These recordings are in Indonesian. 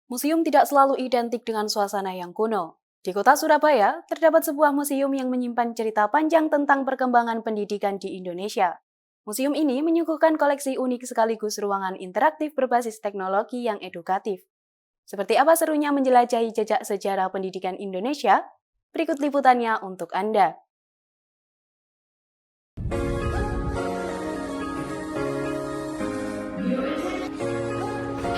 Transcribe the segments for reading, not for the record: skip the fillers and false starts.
Museum tidak selalu identik dengan suasana yang kuno. Di kota Surabaya, terdapat sebuah museum yang menyimpan cerita panjang tentang perkembangan pendidikan di Indonesia. Museum ini menyuguhkan koleksi unik sekaligus ruangan interaktif berbasis teknologi yang edukatif. Seperti apa serunya menjelajahi jejak sejarah pendidikan Indonesia? Berikut liputannya untuk Anda.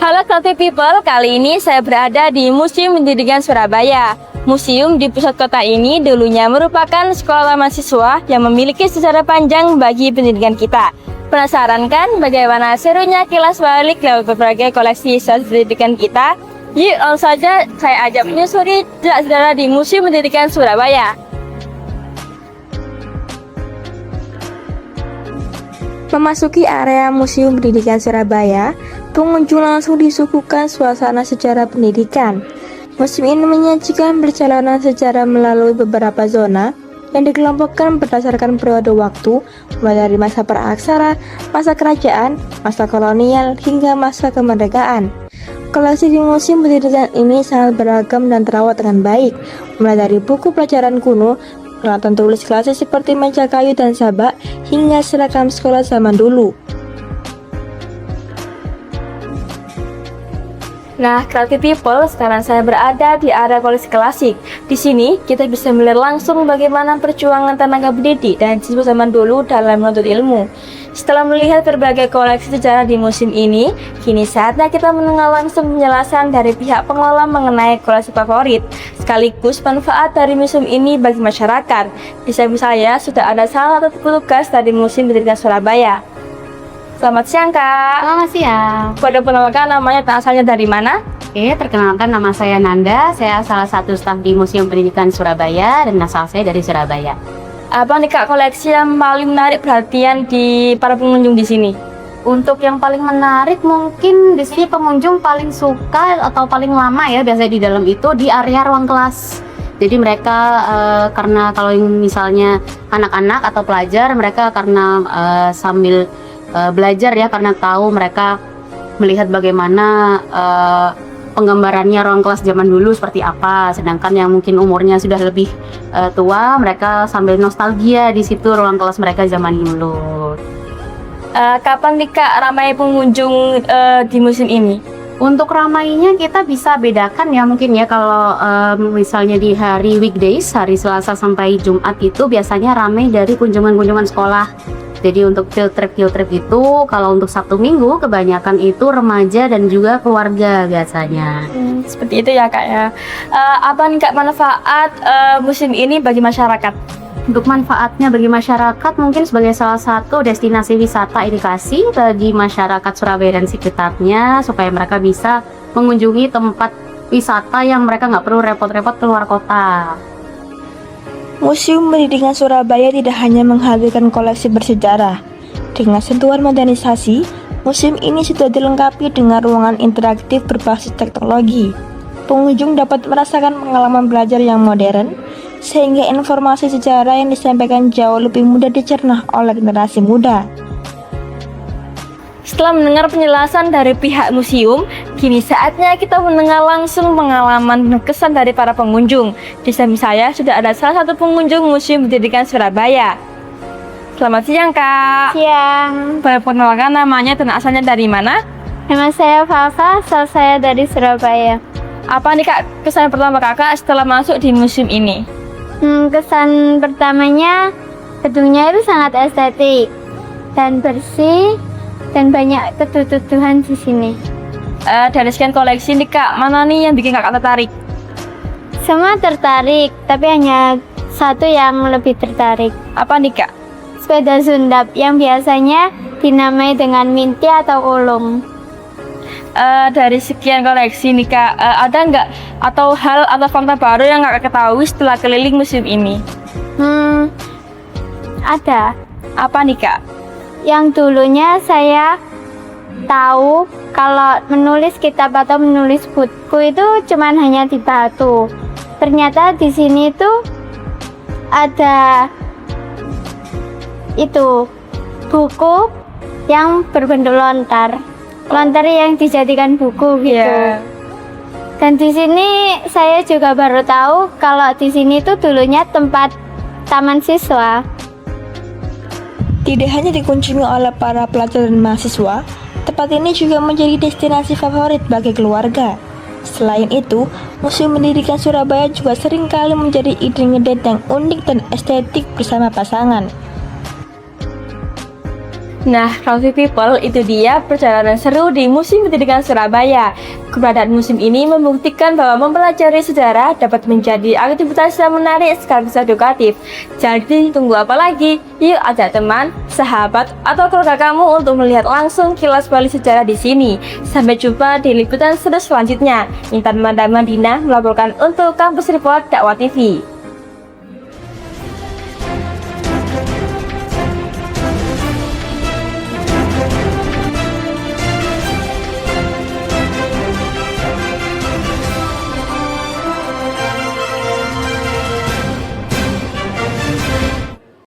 Halo Creative People, kali ini saya berada di Museum Pendidikan Surabaya. Museum di pusat kota ini dulunya merupakan sekolah mahasiswa yang memiliki sejarah panjang bagi pendidikan kita. Penasaran kan bagaimana serunya kilas balik lewat berbagai koleksi pendidikan kita? Yuk langsung saja saya ajak menyusuri jejak sejarah di Museum Pendidikan Surabaya. Memasuki area Museum Pendidikan Surabaya, pengunjung langsung disuguhkan suasana sejarah pendidikan. Museum ini menyajikan perjalanan sejarah melalui beberapa zona yang dikelompokkan berdasarkan periode waktu, mulai dari masa praaksara, masa kerajaan, masa kolonial, hingga masa kemerdekaan. Koleksi di Museum Pendidikan ini sangat beragam dan terawat dengan baik, mulai dari buku pelajaran kuno, peralatan tulis klasik seperti meja kayu dan sabak, hingga seragam sekolah zaman dulu. Nah, Creative People, sekarang saya berada di area koleksi klasik. Di sini, kita bisa melihat langsung bagaimana perjuangan tenaga pendidik dan siswa zaman dulu dalam menuntut ilmu. Setelah melihat berbagai koleksi sejarah di museum ini, kini saatnya kita mendengar langsung penjelasan dari pihak pengelola mengenai koleksi favorit, sekaligus manfaat dari museum ini bagi masyarakat. Di samping saya sudah ada salah satu petugas dari Museum Pendidikan Surabaya. Selamat siang, Kak. Selamat siang. Pada perkenalkan namanya dan asalnya dari mana? Oke, perkenalkan nama saya Nanda. Saya salah satu staf di Museum Pendidikan Surabaya dan asal saya dari Surabaya. Apa nih Kak koleksi yang paling menarik perhatian di para pengunjung di sini? Untuk yang paling menarik mungkin di sini pengunjung paling suka atau paling lama ya biasanya di dalam itu di area ruang kelas. Jadi mereka karena kalau misalnya anak-anak atau pelajar mereka karena sambil belajar ya karena tahu mereka melihat bagaimana penggambarannya ruang kelas zaman dulu seperti apa, sedangkan yang mungkin umurnya sudah lebih tua mereka sambil nostalgia di situ ruang kelas mereka zaman dulu. Kapan nih Kak ramai pengunjung di museum ini? Untuk ramainya kita bisa bedakan ya mungkin ya kalau misalnya di hari weekdays, hari Selasa sampai Jumat itu biasanya ramai dari kunjungan-kunjungan sekolah. Jadi untuk field trip itu kalau untuk Sabtu Minggu kebanyakan itu remaja dan juga keluarga biasanya. Seperti itu ya Kak ya. Apa nih Kak manfaat museum ini bagi masyarakat? Untuk manfaatnya bagi masyarakat mungkin sebagai salah satu destinasi wisata edukasi bagi masyarakat Surabaya dan sekitarnya supaya mereka bisa mengunjungi tempat wisata yang mereka nggak perlu repot-repot keluar kota. Museum Pendidikan Surabaya tidak hanya menghadirkan koleksi bersejarah. Dengan sentuhan modernisasi, museum ini sudah dilengkapi dengan ruangan interaktif berbasis teknologi. Pengunjung dapat merasakan pengalaman belajar yang modern, sehingga informasi sejarah yang disampaikan jauh lebih mudah dicerna oleh generasi muda. Setelah mendengar penjelasan dari pihak museum, kini saatnya kita mendengar langsung pengalaman dan kesan dari para pengunjung. Di samping saya sudah ada salah satu pengunjung Museum Pendidikan Surabaya. Selamat siang, Kak. Siang, Boleh perkenalkan namanya dan asalnya dari mana? nama saya Fafa, asal saya dari Surabaya. Apa nih Kak kesan pertama Kakak setelah masuk di museum ini? Kesan pertamanya, gedungnya itu sangat estetik dan bersih dan banyak tuduhan di sini. Dari sekian koleksi nih Kak, mana nih yang bikin Kakak tertarik? Semua tertarik, tapi hanya satu yang lebih tertarik. Apa nih Kak? Sepeda Zundap yang biasanya dinamai dengan Minty atau Ulung. Dari sekian koleksi nih Kak, ada nggak atau hal atau fakta baru yang Kakak ketahui setelah keliling museum ini? Ada. Apa nih Kak? Yang dulunya saya tahu kalau menulis kitab atau menulis buku itu cuman hanya di batu. Ternyata di sini tuh ada itu buku yang berbentuk lontar yang dijadikan buku gitu. Dan di sini saya juga baru tahu kalau di sini tuh dulunya tempat taman siswa. Tidak hanya dikunjungi oleh para pelajar dan mahasiswa, tempat ini juga menjadi destinasi favorit bagi keluarga. Selain itu, Museum Pendidikan Surabaya juga seringkali menjadi ide ngedate yang unik dan estetik bersama pasangan. Nah, Coffee People, itu dia perjalanan seru di Museum Pendidikan Surabaya. Keberadaan museum ini membuktikan bahwa mempelajari sejarah dapat menjadi aktivitas yang menarik sekaligus edukatif. Jadi, tunggu apa lagi? Yuk ajak teman, sahabat, atau keluarga kamu untuk melihat langsung kilas balik sejarah di sini. Sampai jumpa di liputan seru selanjutnya. Intan Madina melaporkan untuk Kampus Report Dakwah TV.